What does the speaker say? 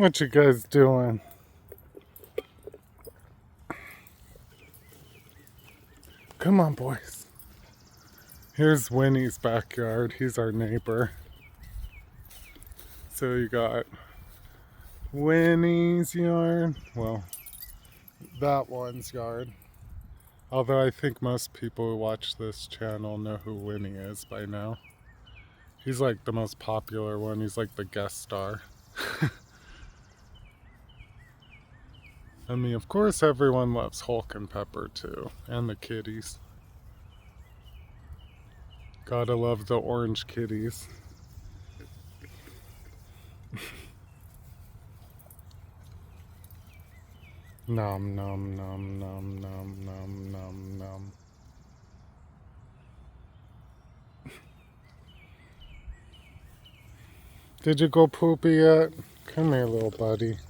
What you guys doing? Come on, boys. Here's Winnie's backyard. He's our neighbor. So you got Winnie's yard. Well, that one's yard. Although I think most people who watch this channel know who Winnie is by now. He's like the most popular one. He's like the guest star. I mean, of course everyone loves Hulk and Pepper too. And the kitties. Gotta love the orange kitties. Nom nom nom nom nom nom nom nom. Did you go poopy yet? Come here, little buddy.